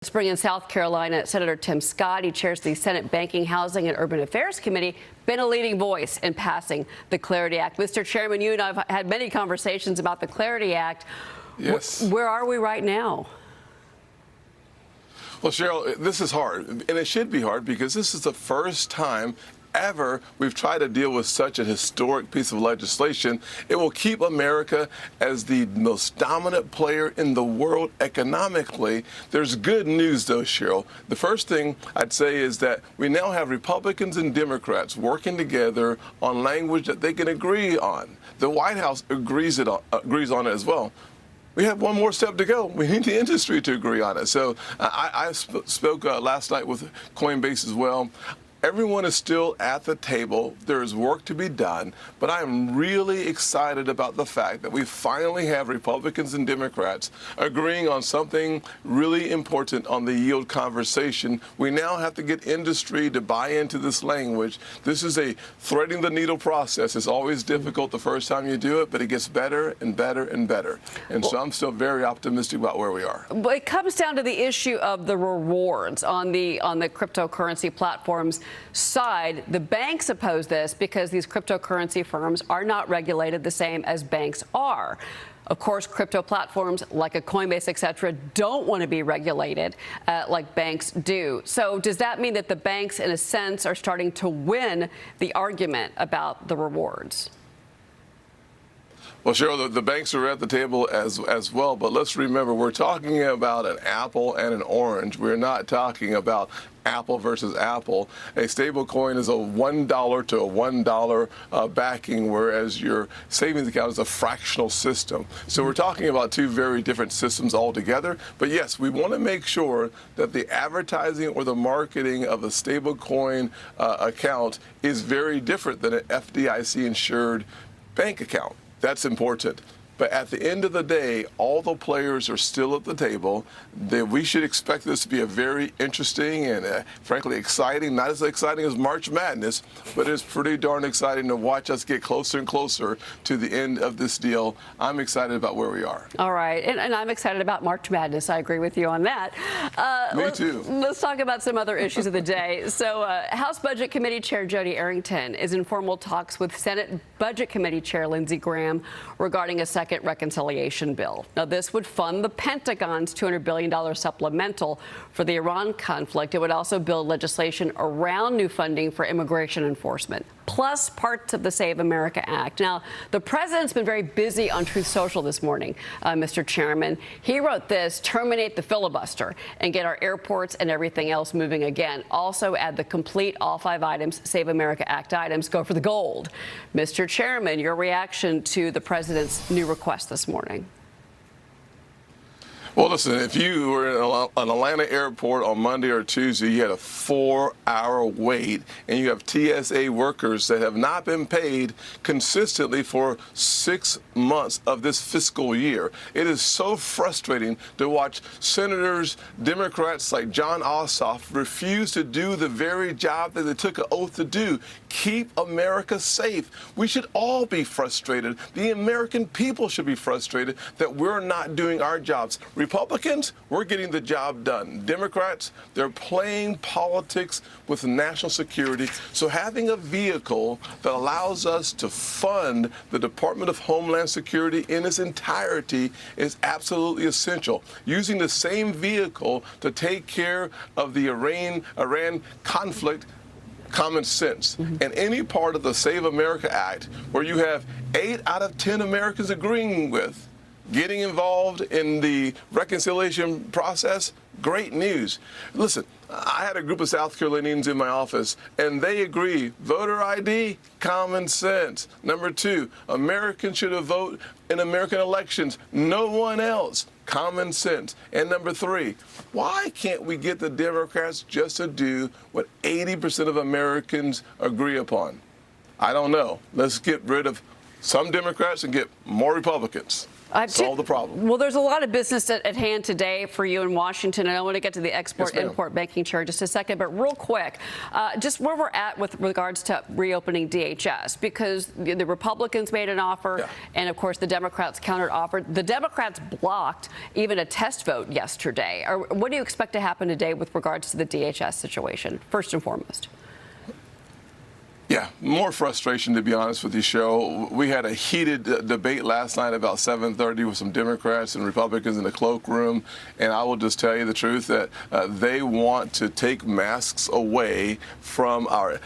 Let's bring in South Carolina Senator Tim Scott. He chairs the Senate Banking, Housing, and Urban Affairs Committee, been a leading voice in passing the Clarity Act. Mr. Chairman, you and I have had many conversations about the Clarity Act. Yes. Where are we right now? Well, Cheryl, this is hard, and it should be hard because this is the first time ever we've tried to deal with such a historic piece of legislation. It will keep America as the most dominant player in the world economically. There's good news, though, Cheryl. The first thing I'd say is that we now have Republicans and Democrats working together on language that they can agree on. The White House agrees on it as well. We have one more step to go. We need the industry to agree on it. So I spoke last night with Coinbase as well. Everyone is still at the table. There is work to be done, but I am really excited about the fact that we finally have Republicans and Democrats agreeing on something really important on the yield conversation. We now have to get industry to buy into this language. This is a threading the needle process. It's always difficult the first time you do it, but it gets better and better and better. And so I'm still very optimistic about where we are. But it comes down to the issue of the rewards on the cryptocurrency platforms side. The banks oppose this because these cryptocurrency firms are not regulated the same as banks are. Of course, crypto platforms like a Coinbase, et cetera, don't want to be regulated like banks do. So does that mean that the banks, in a sense, are starting to win the argument about the rewards? Well, Cheryl, the banks are at the table as well, but let's remember we're talking about an apple and an orange. We're not talking about Apple versus Apple. A stable coin is a $1 to a $1 backing, whereas your savings account is a fractional system. So we're talking about two very different systems altogether. But yes, we want to make sure that the advertising or the marketing of a stable coin account is very different than an FDIC insured bank account. That's important. But at the end of the day, all the players are still at the table. We should expect this to be a very interesting and frankly exciting, not as exciting as March Madness, but it's pretty darn exciting to watch us get closer and closer to the end of this deal. I'm excited about where we are. All right. And I'm excited about March Madness. I agree with you on that. Me too. Let's talk about some other issues of the day. So House Budget Committee Chair Jody Arrington is in formal talks with Senate Budget Committee Chair Lindsey Graham regarding a second reconciliation bill. Now, this would fund the Pentagon's $200 billion supplemental for the Iran conflict. It would also build legislation around new funding for immigration enforcement, plus parts of the Save America Act. Now, the president's been very busy on Truth Social this morning, Mr. Chairman. He wrote this: terminate the filibuster and get our airports and everything else moving again. Also add the complete all 5 items, Save America Act items, go for the gold. Mr. Chairman, your reaction to the president's new request this morning? Well, listen, if you were in an Atlanta airport on Monday or Tuesday, you had a 4-hour wait, and you have TSA workers that have not been paid consistently for 6 months of this fiscal year. It is so frustrating to watch senators, Democrats like John Ossoff, refuse to do the very job that they took an oath to do: keep America safe. We should all be frustrated. The American people should be frustrated that we're not doing our jobs. Republicans, we're getting the job done. Democrats, they're playing politics with national security. So having a vehicle that allows us to fund the Department of Homeland Security in its entirety is absolutely essential. Using the same vehicle to take care of the Iran conflict, common sense. And any part of the Save America Act where you have 8 out of 10 Americans agreeing with getting involved in the reconciliation process, great news. Listen, I had a group of South Carolinians in my office, and they agree: voter ID, common sense. Number 2, Americans should vote in American elections, no one else. Common sense. And number 3, why can't we get the Democrats just to do what 80% of Americans agree upon? I don't know. Let's get rid of some Democrats and get more Republicans. Solve the problem. Well, there's a lot of business at hand today for you in Washington, and I want to get to the export-import banking chair in just a second. But real quick, just where we're at with regards to reopening DHS, because the Republicans made an offer, and of course the Democrats countered offer. The Democrats blocked even a test vote yesterday. What do you expect to happen today with regards to the DHS situation, first and foremost? Yeah, more frustration, to be honest with you, Cheryl. We had a heated debate last night about 7:30 with some Democrats and Republicans in the cloakroom, and I will just tell you the truth that they want to take masks away from our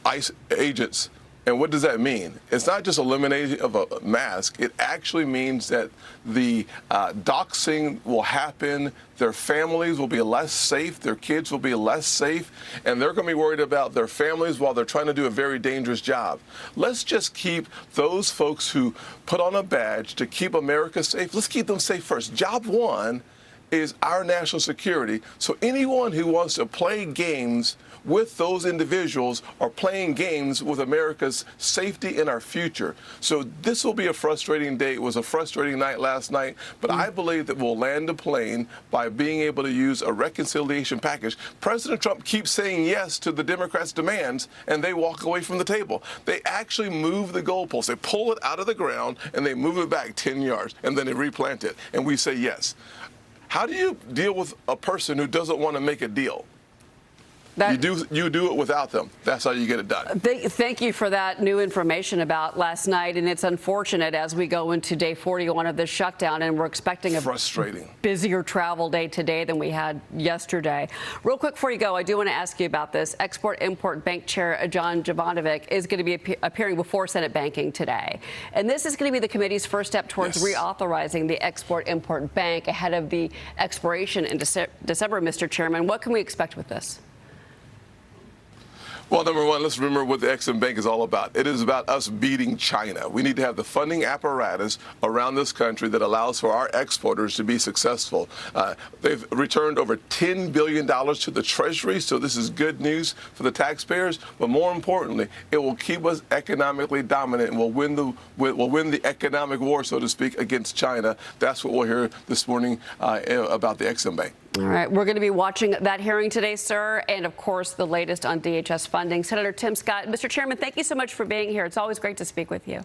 ICE agents. And what does that mean? It's not just elimination of a mask. It actually means that the doxing will happen. Their families will be less safe. Their kids will be less safe. And they're going to be worried about their families while they're trying to do a very dangerous job. Let's just keep those folks who put on a badge to keep America safe. Let's keep them safe first. Job one is our national security. So anyone who wants to play games with those individuals are playing games with America's safety and our future. So this will be a frustrating day. It was a frustrating night last night, but I believe that we'll land the plane by being able to use a reconciliation package. President Trump keeps saying yes to the Democrats' demands, and they walk away from the table. They actually move the goalposts. They pull it out of the ground, and they move it back 10 yards, and then they replant it, and we say yes. How do you deal with a person who doesn't want to make a deal? You do it without them. That's how you get it done. Thank you for that new information about last night. And it's unfortunate as we go into day 41 of this shutdown, and we're expecting a busier travel day today than we had yesterday. Real quick before you go, I do want to ask you about this. Export-Import Bank Chair John Jovanovic is going to be appearing before Senate Banking today. And this is going to be the committee's first step towards reauthorizing the Export-Import Bank ahead of the expiration in December, Mr. Chairman. What can we expect with this? Well, number one, let's remember what the Ex-Im Bank is all about. It is about us beating China. We need to have the funding apparatus around this country that allows for our exporters to be successful. They've returned over $10 billion to the Treasury, so this is good news for the taxpayers. But more importantly, it will keep us economically dominant, and we'll win the economic war, so to speak, against China. That's what we'll hear this morning about the Ex-Im Bank. All right, we're going to be watching that hearing today, sir, and of course the latest on DHS funding. Senator Tim Scott, Mr. Chairman, thank you so much for being here. It's always great to speak with you.